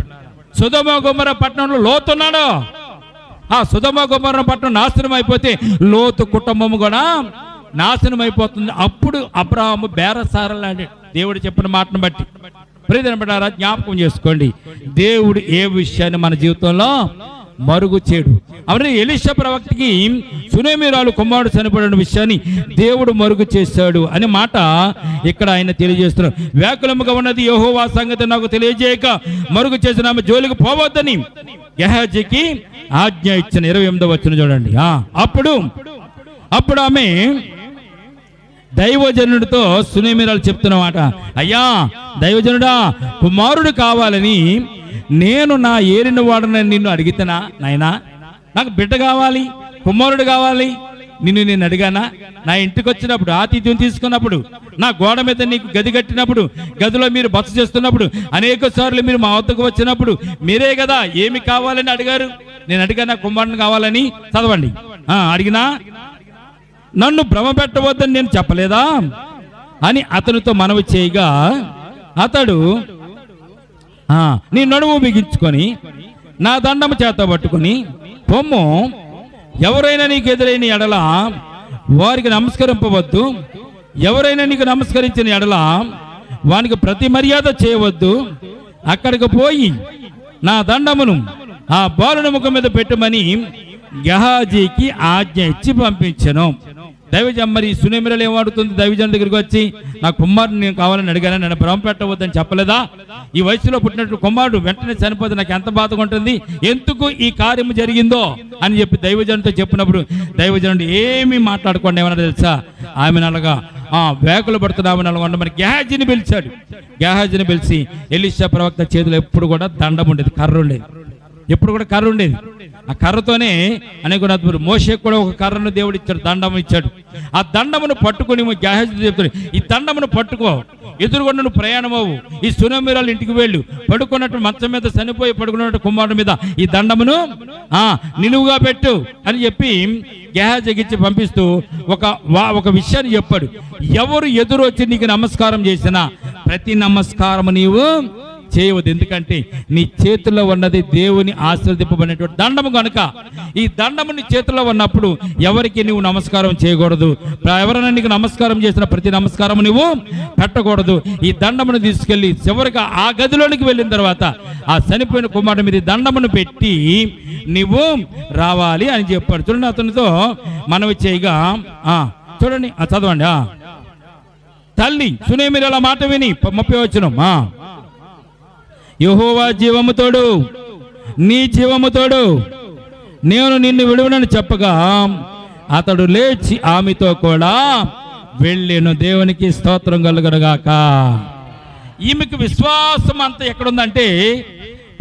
సొదొమ గొమొర్రా పట్టణంలో లోతు ఉన్నాడు. ఆ సొదొమ గొమొర్రా పట్టణం నాశనం అయిపోతే లోతు కుటుంబం కూడా నాశనం అయిపోతుంది. అప్పుడు అబ్రహాము బేరసారాలాడి దేవుడు చెప్పిన మాటను బట్టి. ప్రియమైన బిడ్డలారా, జ్ఞాపకం చేసుకోండి, దేవుడు ఏ విషయాన్ని మన జీవితంలో మరుగు చేయడు. అవన్నీ ఎలీషా ప్రవక్తకి సునేమిరాలు కుమారుడు చనిపోయిన విషయాన్ని దేవుడు మరుగు చేశాడు అనే మాట ఇక్కడ ఆయన తెలియజేస్తున్నారు. వ్యాకులముగా ఉన్నది యెహోవా సంగతి నాకు తెలియజేయక మరుగు చేసిన ఆమె జోలికి పోవద్దని గెహాజీకి ఆజ్ఞ ఇచ్చిన 28వ వచనం చూడండి. అప్పుడు ఆమె దైవజనుడితో సునేమిరాలు చెప్తున్నమాట, అయ్యా దైవజనుడా, కుమారుడు కావాలని నేను నా ఏలిన వాడని నిన్ను అడిగితేనా నాయనా? నాకు బిడ్డ కావాలి, కుమారుడు కావాలి, నేను అడిగానా? నా ఇంటికి వచ్చినప్పుడు ఆతిథ్యం తీసుకున్నప్పుడు, నా గోడ మీద నీకు గది కట్టినప్పుడు, గదిలో మీరు బస చేస్తున్నప్పుడు, అనేక సార్లు మీరు మా వద్దకు వచ్చినప్పుడు మీరే కదా ఏమి కావాలని అడిగారు. నేను అడిగానా కుమారుని కావాలని? చదవండి. అడిగినా నన్ను భ్రమ పెట్టవద్దని నేను చెప్పలేదా అని అతనితో మనవి చేయగా, అతడు నీ నడుము బిగించుకొని నా దండము చేత పట్టుకుని పొమ్ము, ఎవరైనా నీకు ఎదురైన ఎడల వారికి నమస్కరింపవద్దు, ఎవరైనా నీకు నమస్కరించిన ఎడల వానికి ప్రతి మర్యాద చేయవద్దు, అక్కడికి పోయి నా దండమును ఆ బాలుని ముఖం మీద పెట్టమని గెహాజీకి ఆజ్ఞ ఇచ్చి పంపించెను. దైవజన్ మరి సునేమిరాలు ఏమాడుతుంది? దైవజన్ దగ్గరికి వచ్చి నా కుమారుడు నేను కావాలని అడిగాను, నన్ను భ్రమ పెట్టవద్దని చెప్పలేదా? ఈ వయసులో పుట్టినట్టు కుమారుడు వెంటనే చనిపోతే నాకు ఎంత బాధగా ఉంటుంది, ఎందుకు ఈ కార్యము జరిగిందో అని చెప్పి దైవజనుడితో చెప్పినప్పుడు దైవజనుడు ఏమీ మాట్లాడుకోండి, ఏమన్నా తెలుసా? ఆమెను అలాగా వేకులు పడుతున్న ఆమెను అలాగా ఉండమని గెహాజీని పిలిచాడు. గెహాజీని పిలిచి ఎలీషా ప్రవక్త చేతిలో ఎప్పుడు కూడా దండం ఉండేది, కర్ర ఉండేది, ఎప్పుడు కూడా కర్ర ఉండేది. ఆ కర్రతోనే అనేక మోషేకు కూడా ఒక కర్రను దేవుడు ఇచ్చాడు, దండం ఇచ్చాడు. ఆ దండమును పట్టుకుని గెహాజీ చెప్తాడు, ఈ దండమును పట్టుకో, ఎదురుగొండ నువ్వు ప్రయాణమవు, ఈ సునేమిరాలు ఇంటికి వెళ్ళు, పడుకున్నట్టు మంచం మీద చనిపోయి పడుకున్నట్టు కుమారుడు మీద ఈ దండమును నిలువుగా పెట్టు అని చెప్పి గెహాజీకి ఇచ్చి పంపిస్తూ ఒక విషయాన్ని చెప్పాడు. ఎవరు ఎదురు వచ్చి నీకు నమస్కారం చేసినా ప్రతి నమస్కారము నీవు చేయవద్దు, ఎందుకంటే నీ చేతిలో ఉన్నది దేవుని ఆశీర్వదింపబడినటువంటి దండము కనుక ఈ దండము నీ చేతిలో ఉన్నప్పుడు ఎవరికి నువ్వు నమస్కారం చేయకూడదు. ఎవరైనా నీకు నమస్కారం చేసిన ప్రతి నమస్కారం నువ్వు పెట్టకూడదు. ఈ దండమును తీసుకెళ్లి చివరిగా ఆ గదిలోనికి వెళ్ళిన తర్వాత ఆ చనిపోయిన కుమారుడి మీద దండమును పెట్టి నువ్వు రావాలి అని చెప్పాడు. చూడండి, అతనితో మనవి చేయగా చూడండి, చదవండి. తల్లి సునేమిరాల మాట విని 30వ వచనం, యెహోవా జీవముతోడు, నీ జీవముతోడు నేను నిన్ను విడువనని చెప్పగా అతడు లేచి ఆమెతో కూడా వెళ్ళెను. దేవునికి స్తోత్రం కలుగునుగాక. ఈమెకు విశ్వాసం అంతా ఎక్కడుందంటే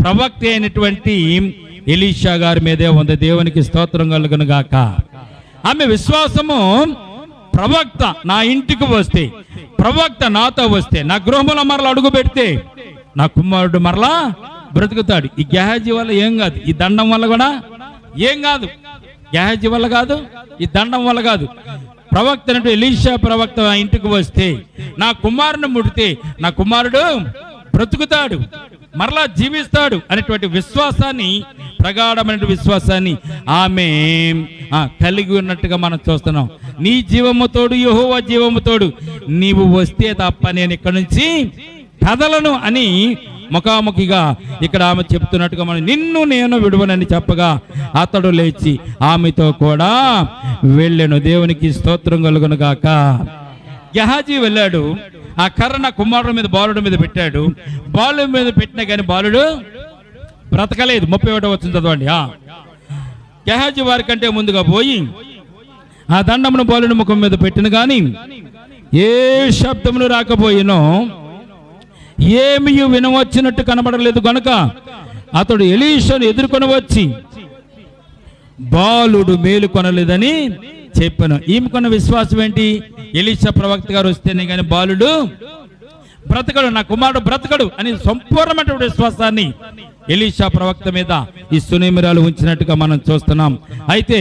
ప్రవక్త అయినటువంటి ఎలీషా గారి మీదే ఉంది. దేవునికి స్తోత్రం కలుగునుగాక. ఆమె విశ్వాసము ప్రవక్త నా ఇంటికి వస్తే, ప్రవక్త నాతో వస్తే, నా గృహంలో మరలా అడుగు పెడితే నా కుమారుడు మరలా బ్రతుకుతాడు. ఈ గెహాజీ వల్ల ఏం కాదు, ఈ దండం వల్ల కూడా ఏం కాదు, గెహాజీ వల్ల కాదు, ఈ దండం వల్ల కాదు. ప్రవక్త అంటే ఎలీషా ప్రవక్త ఆ ఇంటికి వస్తే నా కుమారుని ముడితే నా కుమారుడు బ్రతుకుతాడు, మరలా జీవిస్తాడు అనేటువంటి విశ్వాసాన్ని, ప్రగాఢమైన విశ్వాసాన్ని ఆమె కలిగి ఉన్నట్టుగా మనం చూస్తున్నాం. నీ జీవముతోడు, యెహోవా జీవముతోడు నీవు వస్తే తప్ప నేను ఇక్కడి నుంచి కదలను అని ముఖాముఖిగా ఇక్కడ ఆమె చెప్తున్నట్టుగా మనం నిన్ను నేను విడువనని చెప్పగా అతడు లేచి ఆమెతో కూడా వెళ్ళెను. దేవునికి స్తోత్రం కలుగును గాక. గెహాజీ వెళ్ళాడు, ఆ కర్ర కుమారుడు మీద బాలుడి మీద పెట్టాడు. బాలుడి మీద పెట్టినా కానీ బాలుడు బ్రతకలేదు. 31వ వచనం చదవండి. గెహాజీ వారి కంటే ముందుగా పోయి ఆ దండమును బాలుడి ముఖం మీద పెట్టిన కానీ ఏ శబ్దమును రాకపోయినో, ఏమీ వినవచ్చినట్టు కనబడలేదు కనుక అతడు ఎలీషాను ఎదుర్కొని వచ్చి బాలుడు మేలుకొనలేదని చెప్పాను. ఈమెకున్న విశ్వాసం ఏంటి? ఎలీషా ప్రవక్త గారు వస్తేనే కానీ బాలుడు బ్రతకడు, నా కుమారుడు బ్రతకడు అని సంపూర్ణమైనటువంటి విశ్వాసాన్ని ఎలీషా ప్రవక్త మీద ఈ సునేమిరాలు ఉంచినట్టుగా మనం చూస్తున్నాం. అయితే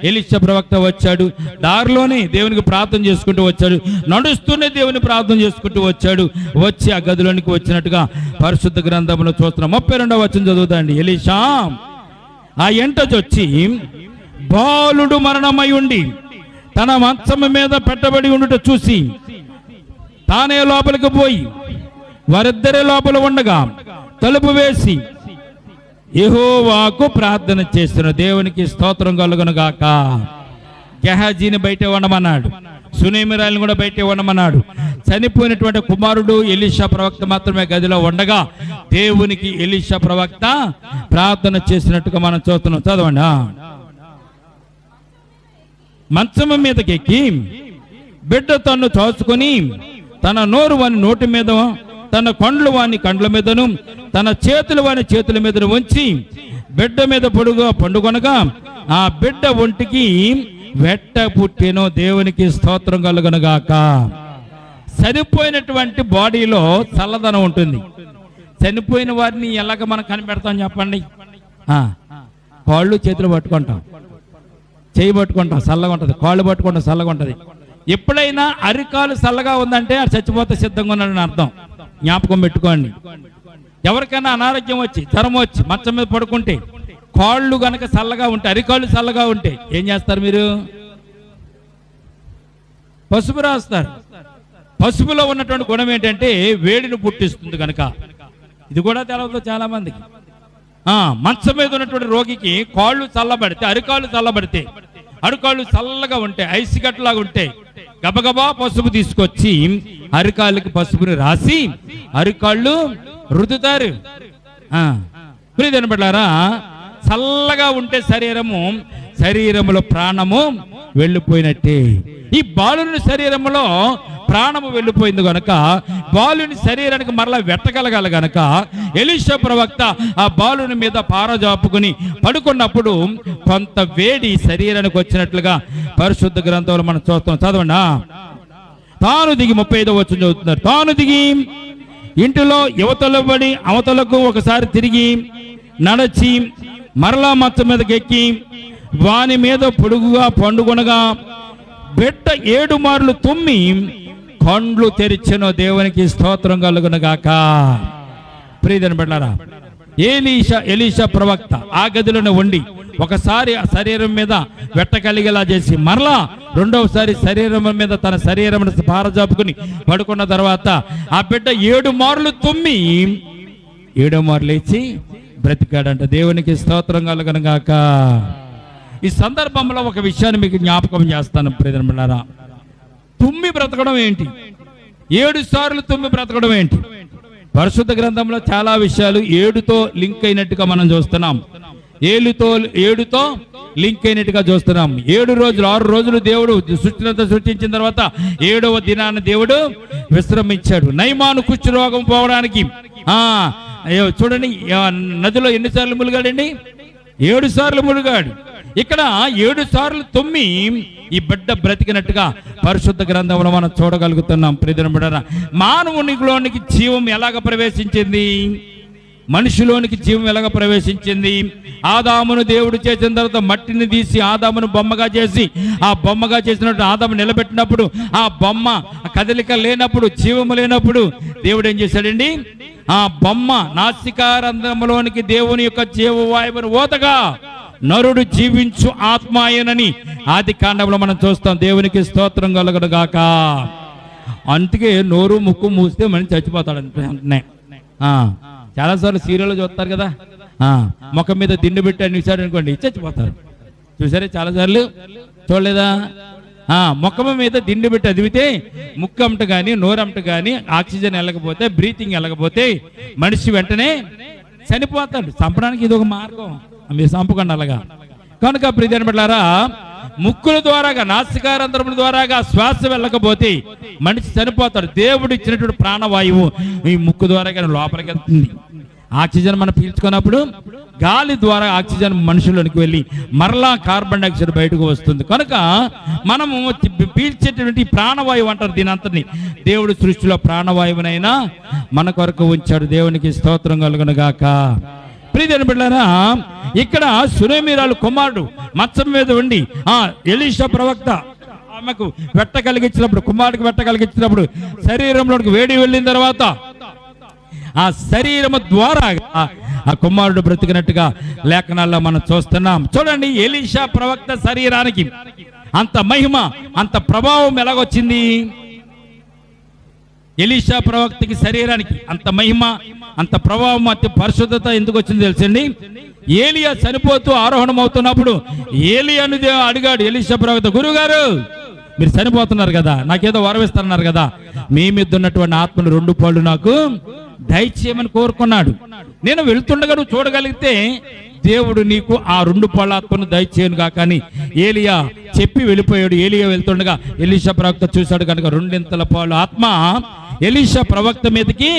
ఎలీషా ప్రవక్త వచ్చాడు, దారిలోనే దేవునికి ప్రార్థన చేసుకుంటూ వచ్చాడు, నడుస్తూనే దేవుని ప్రార్థన చేసుకుంటూ వచ్చాడు. వచ్చి ఆ గదిలోనికి వచ్చినట్టుగా పరిశుద్ధ గ్రంథంలో చూస్తున్నాం. 32వ వచనం చదువుతాండి. ఎలీషా ఆ ఎంటొచ్చి బాలుడు మరణమై ఉండి తన మంచం మీద పెట్టబడి ఉండుట చూసి తానే లోపలికి పోయి వారిద్దరే లోపల ఉండగా తలుపు వేసి యెహోవాకు ప్రార్థన చేస్తున్న. దేవునికి స్తోత్రం కలుగును గాక. గెహాజీని బయట ఉండమన్నాడు, సునేమిరాలను కూడా బయట ఉండమన్నాడు. చనిపోయినటువంటి కుమారుడు ఎలీషా ప్రవక్త మాత్రమే గదిలో ఉండగా దేవునికి ఎలీషా ప్రవక్త ప్రార్థన చేసినట్టుగా మనం చూస్తున్నాం. చదవండి. మంచం మీదకి ఎక్కి బిడ్డ తన్ను చాచుకొని తన నోరు వాని నోటి మీద, తన కండ్లు వాని కండ్ల మీదను, తన చేతులు వాని చేతుల మీదను ఉంచి బిడ్డ మీద పొడుగా పండుకొనగా ఆ బిడ్డ ఒంటికి వెట్ట పుట్టెను. దేవునికి స్తోత్రం కలుగునుగాక. చనిపోయినటువంటి బాడీలో చల్లదనం ఉంటుంది. చనిపోయిన వారిని ఎలాగ మనం కనిపెడతాం చెప్పండి? కాళ్ళు చేతులు పట్టుకుంటాం, చేయి పట్టుకుంటాం, చల్లగా ఉంటుంది. కాళ్ళు పట్టుకుంటాం, చల్లగా ఉంటుంది. ఎప్పుడైనా అరికాలు చల్లగా ఉందంటే అది చచ్చిపోతే సిద్ధంగా ఉన్నాడని అర్థం. జ్ఞాపకం పెట్టుకోండి. ఎవరికైనా అనారోగ్యం వచ్చి జ్వరం వచ్చి మంచం మీద పడుకుంటే కాళ్ళు గనక చల్లగా ఉంటే, అరికాళ్ళు చల్లగా ఉంటే ఏం చేస్తారు మీరు? పసుపు రాస్తారు. పసుపులో ఉన్నటువంటి గుణం ఏంటంటే వేడిని పుట్టిస్తుంది కనుక. ఇది కూడా తెలవదు చాలా మందికి. మంచం మీద ఉన్నటువంటి రోగికి కాళ్ళు చల్లబడితే, అరికాళ్ళు చల్లబడితే, అరికాళ్ళు చల్లగా ఉంటే, ఐస్ గట్లాగా ఉంటే గబగబా పసుపు తీసుకొచ్చి అరికాళ్ళకి పసుపుని రాసి అరికాళ్ళు రుద్దుతారు. ప్రియమైన బిడ్డలారా, చల్లగా ఉంటే శరీరములో ప్రాణము వెళ్ళిపోయినట్టే. ఈ బాలుని శరీరంలో ప్రాణము వెళ్ళిపోయింది గనక బాలుని శరీరానికి మరలా వెట్టగలగాలి గనక ఎలీషా ప్రవక్త ఆ బాలుని మీద పారజాపుకుని పడుకున్నప్పుడు కొంత వేడి శరీరానికి వచ్చినట్లుగా పరిశుద్ధ గ్రంథంలో మనం చూస్తాం. చదవండి. తాను దిగి 35వ వచనం చదువుతున్నారు. తాను దిగి ఇంటిలో యువతల పడి అవతలకు ఒకసారి తిరిగి నడచి మరలా మంచం మీదకి ఎక్కి వాని మీద పొడుగుగా పండుకొనగా బిడ్డ 7 మార్లు తుమ్మి కండ్లు తెరిచెను. దేవునికి స్తోత్రం కలుగునుగాక. ప్రియమైన బిడ్డలారా, ఎలీషా ప్రవక్త ఆ గదిలోనే ఉండి ఒకసారి ఆ శరీరం మీద వెట్ట కలిగేలా చేసి మరలా రెండవసారి శరీరం మీద తన శరీరం పారజాపుకుని పడుకున్న తర్వాత ఆ బిడ్డ 7 మార్లు తుమ్మి 7వ మారు లేచి బ్రతికాడంట. దేవునికి స్తోత్రం కలుగునుగాక. ఈ సందర్భంలో ఒక విషయాన్ని మీకు జ్ఞాపకం చేస్తాను. ప్రియమైన బిడ్డలారా, తుమ్మి బ్రతకడం ఏంటి? 7 సార్లు తుమ్మి బ్రతకడం ఏంటి? పరిశుద్ధ గ్రంథంలో చాలా విషయాలు 7తో లింక్ అయినట్టుగా మనం చూస్తున్నాం. 7తో లింక్ అయినట్టుగా చూస్తున్నాం. 7 రోజులు 6 రోజులు దేవుడు సృష్టినంతా సృష్టించిన తర్వాత 7వ దినాన దేవుడు విశ్రమించాడు. నయమాను కుష్టు రోగం పోవడానికి చూడండి, నదిలో ఎన్నిసార్లు ములిగాడండి? 7 సార్లు ములిగాడు. ఇక్కడ 7 సార్లు తుమ్మి ఈ బిడ్డ బ్రతికినట్టుగా పరిశుద్ధ గ్రంథంలో మనం చూడగలుగుతున్నాం. ప్రియమైన మానవునిలోనికి జీవం ఎలాగ ప్రవేశించింది? మనిషిలోనికి జీవం ఎలాగ ప్రవేశించింది? ఆదామును దేవుడు చేసిన తర్వాత మట్టిని తీసి ఆదామును బొమ్మగా చేసి ఆ బొమ్మగా చేసినట్టు ఆదాము నిలబెట్టినప్పుడు ఆ బొమ్మ కదలిక లేనప్పుడు, జీవము లేనప్పుడు దేవుడు ఏం చేశాడండి? ఆ బొమ్మ నాసికారంధ్రములోనికి దేవుని యొక్క జీవవాయువును ఓతగా నరుడు జీవించు ఆత్మాయనని ఆది కాండంలో మనం చూస్తాం. దేవునికి స్తోత్రం కలుగునుగాక. అందుకే నోరు ముక్కు మూస్తే మనం చచ్చిపోతాడు అంతే. చాలాసార్లు సీరియల్లో చూస్తారు కదా, ముఖం మీద దిండు పెట్టి అని ఇచ్చాడు అనుకోండి చచ్చిపోతారు. చూసారే చాలాసార్లు చూడలేదా? ముఖం మీద దిండు పెట్టి అదివితే ముక్కమ్మట కానీ నోరమ్మట కానీ ఆక్సిజన్ వెళ్ళకపోతే, బ్రీతింగ్ వెళ్ళకపోతే మనిషి వెంటనే చనిపోతాడు. చంపడానికి ఇది ఒక మార్గం, మీరు చంపకండి అలాగా. కనుక ప్రియమైన బిడ్డలారా, ముక్కుల ద్వారాగా, నాసికారంధ్రముల ద్వారాగా శ్వాస వెళ్ళకపోతే మనిషి చనిపోతాడు. దేవుడు ఇచ్చినటువంటి ప్రాణవాయువు ఈ ముక్కు ద్వారాగా లోపలికి వెళ్తుంది. ఆక్సిజన్ మనం పీల్చుకున్నప్పుడు గాలి ద్వారా ఆక్సిజన్ మనుషుల్లోనికి వెళ్ళి మరలా కార్బన్ డైఆక్సైడ్ బయటకు వస్తుంది. కనుక మనము పీల్చేటువంటి ప్రాణవాయువు అంటారు దీని అంతని. దేవుడు సృష్టిలో ప్రాణవాయువునైనా మన కొరకు ఉంచాడు. దేవునికి స్తోత్రం కలుగును గాక. ప్రియమైన బిడ్డలారా, ఇక్కడ సునేమిరాలు కుమారుడు మంచం మీద ఉండి ఎలీషా ప్రవక్త ఆమెకు వెట్ట కలిగించినప్పుడు, కుమారుడికి వెట్ట కలిగించినప్పుడు శరీరంలోకి వేడి వెళ్ళిన తర్వాత ఆ శరీరము ద్వారా ఆ కుమారుడు బ్రతికినట్టుగా లేఖనాల్లో మనం చూస్తున్నాం. చూడండి, ఎలీషా ప్రవక్త శరీరానికి అంత మహిమ, అంత ప్రభావం ఎలాగొచ్చింది? ఎలీషా ప్రవక్తకి శరీరానికి అంత మహిమ, అంత ప్రభావం, అంత పరిశుద్ధత ఎందుకు వచ్చింది తెలుసండి? ఏలియా చనిపోతూ ఆరోహణం అవుతున్నప్పుడు ఏలియాను అడిగాడు ఎలీషా ప్రవక్త, గురుగారు మీరు చనిపోతున్నారు కదా, నాకేదో వరవిస్తున్నారు కదా, మీ మీద ఉన్నటువంటి ఆత్మను 2 పాళ్ళు నాకు దయచేయమని కోరుకున్నాడు. నేను వెళ్తుండగా నువ్వు చూడగలిగితే దేవుడు నీకు ఆ 2 పాళ్ళ ఆత్మను దయచేయను కాక అని ఏలియా చెప్పి వెళ్ళిపోయాడు. ఏలియా వెళ్తుండగా ఎలీషా ప్రవక్త చూశాడు కనుక 2 పాళ్ళు ఆత్మ ఎలీషా ప్రవక్త మీదకి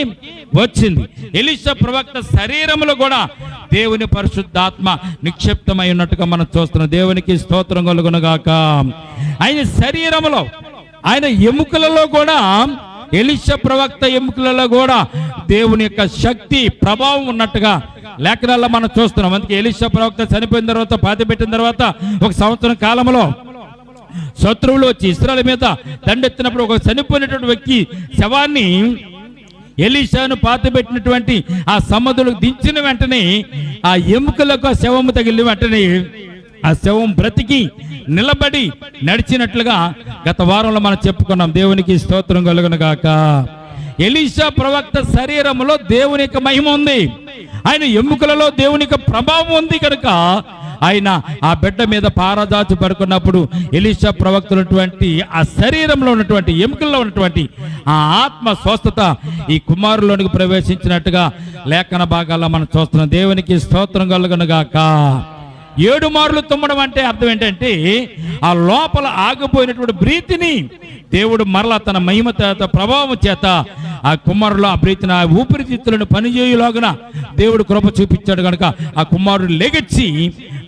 వచ్చింది. ఎలీషా ప్రవక్త శరీరంలో కూడా దేవుని పరిశుద్ధాత్మ నిక్షిప్తమై ఉన్నట్టుగా మనం చూస్తున్నాం. దేవునికి స్తోత్రం కలుగును గాక. ఆయన శరీరంలో, ఆయన ఎముకలలో కూడా, ఎలీషా ప్రవక్త ఎముకలలో కూడా దేవుని యొక్క శక్తి, ప్రభావం ఉన్నట్టుగా లేఖనాల్లో మనం చూస్తున్నాం. అందుకే ఎలీషా ప్రవక్త చనిపోయిన తర్వాత, పాతిపెట్టిన తర్వాత 1 సంవత్సరం కాలంలో శత్రువులు వచ్చి ఇశ్రాయేలు మీద దండెత్తినప్పుడు ఒక చనిపోయినటువంటి వ్యక్తి శవాన్ని ఎలీషాను పాతిపెట్టినటువంటి ఆ సమాధులకు దించిన వెంటనే ఆ ఎముకలకు ఆ శవము తగిలిన వెంటనే ఆ శవం బ్రతికి నిలబడి నడిచినట్లుగా గత వారంలో మనం చెప్పుకున్నాం. దేవునికి స్తోత్రం కలుగును గాక. ఎలీషా ప్రవక్త శరీరంలో దేవుని యొక్క మహిమ ఉంది, ఆయన ఎముకలలో దేవుని యొక్క ప్రభావం ఉంది. కనుక ఆయన ఆ బిడ్డ మీద పారదాచి పడుకున్నప్పుడు ఎలీషా ప్రవక్త ఉన్నటువంటి ఆ శరీరంలో ఉన్నటువంటి ఎముకల్లో ఉన్నటువంటి ఆ ఆత్మ స్వస్థత ఈ కుమారులోనికి ప్రవేశించినట్టుగా లేఖన భాగాల్లో మనం చూస్తున్నాం. దేవునికి స్తోత్రం కలుగును గాక. 7 మార్లు తుమ్మడం అంటే అర్థం ఏంటంటే ఆ లోపల ఆగిపోయినటువంటి బ్రీతిని దేవుడు మరలా తన మహిమ చేత, ప్రభావం చేత ఆ కుమారులో ఆ బ్రీతిని, ఆ ఊపిరితిత్తులను పనిచేయులాగున దేవుడు కృప చూపించాడు. కనుక ఆ కుమారుడు లెగచ్చి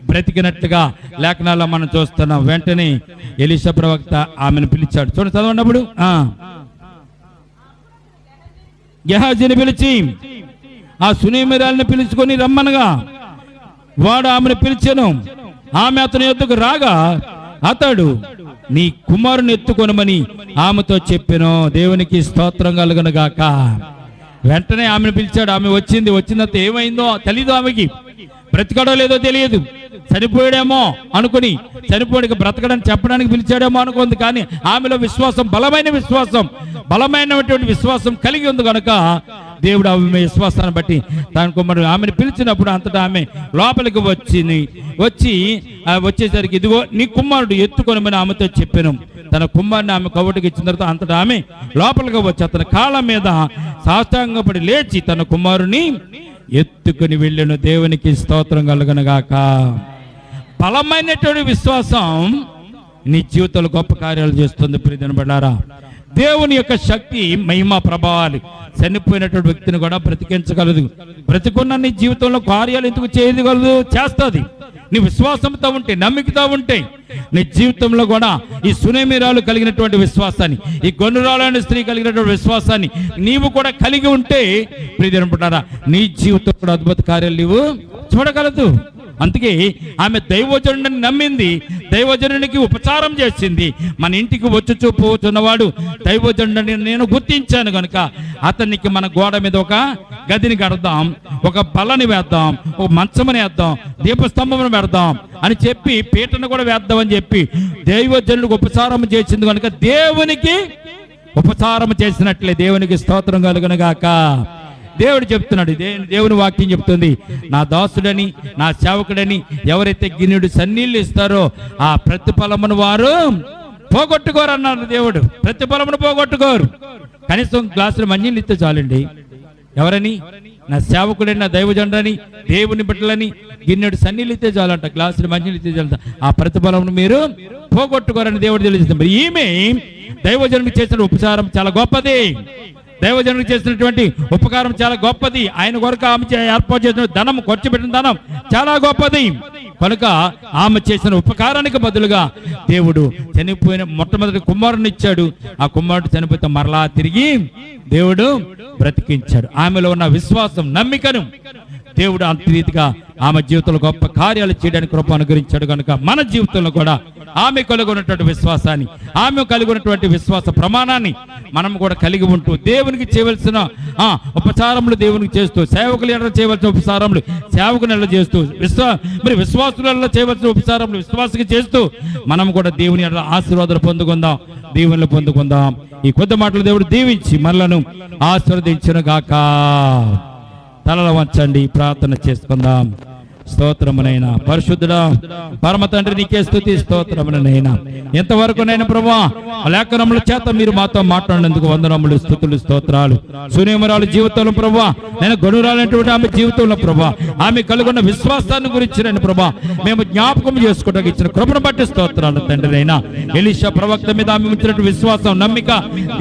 బ్రతికినట్లుగా లేఖనాల్లో మనం చూస్తున్నాం. వెంటనే ఎలీషా ప్రవక్త ఆమెను పిలిచాడు. చూడండి, చదవన్నప్పుడు గెహాజీని పిలిచి ఆ సునేమిరాలను పిలుచుకొని రమ్మనగా వాడు ఆమెను పిలిచెను. ఆమె అతని యొద్దకు రాగా అతడు నీ కుమారుని ఎత్తుకొనమని ఆమెతో చెప్పెను. దేవునికి స్తోత్రం కలుగును గాక. వెంటనే ఆమెను పిలిచాడు. ఆమె వచ్చింది. వచ్చినంత ఏమైందో తెలీదు, ఆమెకి బ్రతకడో లేదో తెలియదు. చనిపోయాడేమో అనుకుని, చనిపోయాడికి బ్రతకడని చెప్పడానికి పిలిచాడేమో అనుకుంది. కానీ ఆమెలో విశ్వాసం, బలమైనటువంటి విశ్వాసం కలిగి ఉంది. కనుక దేవుడు ఆమె విశ్వాసాన్ని బట్టి తన కుమారుడు ఆమెను పిలిచినప్పుడు అంతటా ఆమె లోపలికి వచ్చేసరికి ఇదిగో నీ కుమారుడు ఎత్తుకొనమని ఆమెతో చెప్పాను. తన కుమారుని ఆమె కవ్వటికి ఇచ్చిన తర్వాత అంతటా ఆమె లోపలికి వచ్చి అతని కాళ్ళ మీద సాష్టాంగపడి లేచి తన కుమారుని ఎత్తుకుని వెళ్ళాను. దేవునికి స్తోత్రం కలుగును గాక. బలమైనటువంటి విశ్వాసం నీ జీవితంలో గొప్ప కార్యాలు చేస్తుంది. ప్రియమైన బిడ్డలారా, దేవుని యొక్క శక్తి, మహిమ, ప్రభావాలు చనిపోయినటువంటి వ్యక్తిని కూడా బ్రతికించగలదు. బ్రతికున్న నీ జీవితంలో కార్యాలు ఎందుకు చేయగలదు? చేస్తుంది. నీ విశ్వాసంతో ఉంటే, నమ్మికతో ఉంటే నీ జీవితంలో కూడా ఈ సునేమిరాలు కలిగినటువంటి విశ్వాసాన్ని, ఈ గొనురాలైన స్త్రీ కలిగినటువంటి విశ్వాసాన్ని నీవు కూడా కలిగి ఉంటే ప్రియమైన బిడ్డలారా, నీ జీవితంలో కూడా అద్భుత కార్యాలు నీవు చూడగలదు. అందుకే ఆమె దైవజనుడిని నమ్మింది, దైవజనునికి ఉపచారం చేసింది. మన ఇంటికి వచ్చి పోతున్నవాడు దైవజనుడిని నేను గుర్తించాను కనుక అతనికి మన గోడ మీద ఒక గదిని కడదాం, ఒక బల్లని వేద్దాం, ఒక మంచమని వేద్దాం, దీపస్తంభం పెడదాం అని చెప్పి పీటను కూడా వేద్దామని చెప్పి దైవజనుడికి ఉపచారం చేసింది కనుక దేవునికి ఉపచారం చేసినట్లే. దేవునికి స్తోత్రం కలుగును గాక. దేవుడు చెప్తున్నాడు. దేవుని వాక్యం చెప్తుంది, నా దాసుడని నా సేవకుడని ఎవరైతే గిన్నెడు సన్నీళ్ళు ఇస్తారో ఆ ప్రతిఫలమును వారు పోగొట్టుకోరు అన్నారు దేవుడు. ప్రతిఫలమును పోగొట్టుకోరు. కనీసం గ్లాసులు మంచినీళ్ళు ఇస్తే చాలండి. ఎవరని? నా సేవకుడని నా దైవజనుడని దేవుని బిడ్డలని గిన్నెడు సన్నీళ్ళు ఇస్తే చాలంట, గ్లాసులు మంచినీళ్ళు ఇస్తే చాలంట. ఆ ప్రతిఫలమును మీరు పోగొట్టుకోరని దేవుడు తెలియజేస్తుంది. మరి ఈమె దైవజనుడికి చేసిన ఉపచారం చాలా గొప్పది. దైవజనుడికి చేసినటువంటి ఉపకారం చాలా గొప్పది. ఆయన కొరకు ఆమె ఏర్పాటు చేసిన ధనం, ఖర్చు పెట్టిన ధనం చాలా గొప్పది. కనుక ఆమె చేసిన ఉపకారానికి బదులుగా దేవుడు చనిపోయిన మొట్టమొదటి కుమారుని ఇచ్చాడు. ఆ కుమారుడు చనిపోతే మరలా తిరిగి దేవుడు బ్రతికించాడు. ఆమెలో ఉన్న విశ్వాసం, నమ్మికను దేవుడు అంతరీతిగా ఆమె జీవితంలో గొప్ప కార్యాలు చేయడానికి కృప అనుగ్రహించాడు. కనుక మన జీవితంలో కూడా ఆమె కలిగి ఉన్నటువంటి విశ్వాసాన్ని, ఆమె కలిగి ఉన్నటువంటి విశ్వాస ప్రమాణాన్ని మనం కూడా కలిగి ఉంటూ దేవునికి చేయవలసిన ఉపచారములు దేవునికి చేస్తూ, సేవకులు ఎడల చేయవలసిన ఉపచారములు సేవకుని ఎడల చేస్తూ, విశ్వాసుల చేయవలసిన ఉపచారములు విశ్వాసకి చేస్తూ మనం కూడా దేవుని ఎడల ఆశీర్వాదాలు పొందుకుందాం, దీవెనలు పొందుకుందాం. ఈ కొద్ది మాటలు దేవుడు దీవించి మనలను ఆశీర్వదించును గాక. తలల వంచండి, ప్రార్థన చేసుకుందాం. స్తోత్రమునైనా పరిశుద్ధుడా పరమ తండ్రి, నీకే స్తుతి స్తోత్రమునైనా. ఎంతవరకునైనా ప్రభువా లేఖనముల చేత మీరు మాతో మాట్లాడినందుకు వందనములు, స్తుతులు, స్తోత్రాలు. సునేమరాలు జీవితంలో ప్రభువా, నేను గనురాలైనటువంటి ఆమె జీవితంలో ప్రభువా ఆమె కలుగున్న విశ్వాసాన్ని గురించి నేను ప్రభువా మేము జ్ఞాపకం చేసుకోవడానికి ఇచ్చిన కృపను బట్టి స్తోత్రాలు తండ్రి. అయినా ఎలీషా ప్రవక్త మీద ఆమె ఉంచినటువంటి విశ్వాసం, నమ్మిక,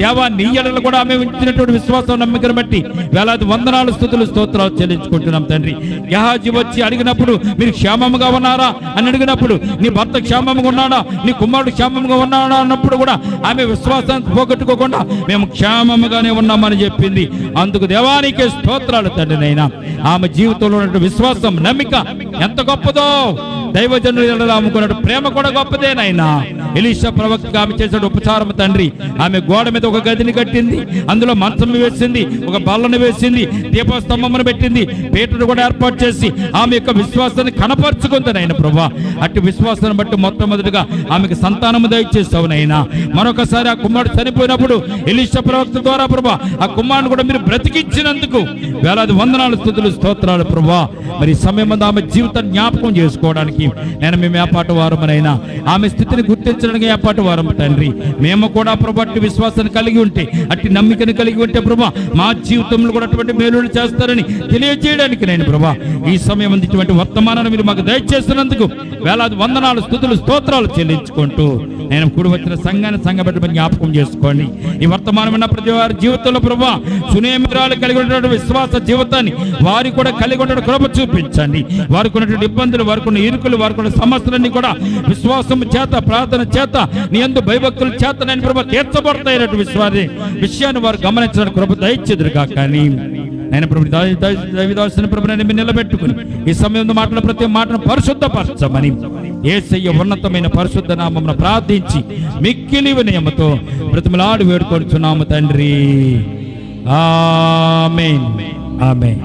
దేవా నీ ఎడల కూడా ఆమె ఉంచినటువంటి విశ్వాసం, నమ్మికను బట్టి వేలాది వందనాలు, స్తుతులు, స్తోత్రాలు చెల్లించుకుంటున్నాం తండ్రి. గెహాజీ వచ్చి అడిగినప్పుడు మీరు క్షేమముగా ఉన్నారా అని అడిగినప్పుడు, నీ భర్త క్షేమంగా ఉన్నాడా, నీ కుమారుడు క్షేమంగా ఉన్నాడా అన్నప్పుడు కూడా ఆమె విశ్వాసాన్ని పోగొట్టుకోకుండా మేము క్షేమముగానే ఉన్నామని చెప్పింది. అందుకు దేవానికే స్తోత్రాలు తండ్రినైనా. ఆమె జీవితంలో ఉన్న విశ్వాసం, నమ్మిక ఎంత గొప్పదో. దైవజనులు అమ్ముకున్నట్టు ప్రేమ కూడా గొప్పదేనైనా. ఎలీషా ప్రవక్తగా ఆమె చేసిన ఉపచారం తండ్రి, ఆమె గోడ మీద ఒక గదిని కట్టింది, అందులో మంచం వేసింది, ఒక బల్లను వేసింది, దీపస్తంభమును పెట్టింది, పీటను కూడా ఏర్పాటు చేసి ఆమె యొక్క విశ్వాసాన్ని కనపరుచుకుందనైనా ప్రభా. అట్టి విశ్వాసాన్ని బట్టి మొట్టమొదటిగా ఆమెకు సంతానము దయచేస్తావునైనా. మరొకసారి ఆ కుమారుడు చనిపోయినప్పుడు ఎలీషా ప్రవక్త ద్వారా ప్రభా ఆ కుమారుడు కూడా మీరు బ్రతికించినందుకు వేలాది వందనాలు, స్తుతులు, స్తోత్రాలు ప్రభా. మరి సమయం ఆమె జీవితాన్ని జ్ఞాపకం చేసుకోవడానికి నేను మేము ఏపాటు వారమునైనా, ఆమె స్థితిని గుర్తించడానికి ఏపాటు వారం తండ్రి. మేము కూడా ప్రభు అట్టి విశ్వాసాన్ని కలిగి ఉంటే, అట్టి నమ్మికను కలిగి ఉంటే ప్రభా మా జీవితంలో కూడా అటువంటి మేలులు చేస్తారని తెలియజేయడానికి నేను ప్రభా ఈ సమయం ఇటువంటి వర్తమానాన్ని మీరు మాకు దయచేస్తున్నందుకు వేలాది వందనాలు, స్తుతులు, స్తోత్రాలు చెల్లించుకుంటూ నేను కూడి వచ్చిన సంఘాన్ని సంఘబెట్టమని జ్ఞాపకం చేసుకోండి. ఈ వర్తమానం ఉన్న ప్రతి వారి జీవితంలో ప్రభా సునేమిరాలు కలిగి ఉన్నటువంటి విశ్వాస జీవితాన్ని వారి కూడా కలిగి ఉన్న కృప చూపించండి. వారికి ఉన్నటువంటి ఇబ్బందులు, వారికి ఉన్న ఇరుకులు, వారికి ఉన్న సమస్యలన్నీ కూడా విశ్వాసం చేత, ప్రార్థన చేత, నీ యందు భయభక్తుల చేత నేను ప్రభా తీర్చబడతాయినటువంటి విషయాన్ని వారు గమనించడానికి కృప దయచేదురుగా. కానీ నేను ప్రభు దైవదాసుని ప్రభు నేను నిలబెట్టుకుని ఈ సమయంలో మాటల ప్రతి మాటను పరిశుద్ధపరచమని యేసయ్య ఉన్నతమైన పరిశుద్ధ నామమున ప్రార్థించి మిక్కిలి వినయముతో బ్రతిమలాడి వేడుకొనుచున్నాము తండ్రి. ఆమేన్, ఆమేన్.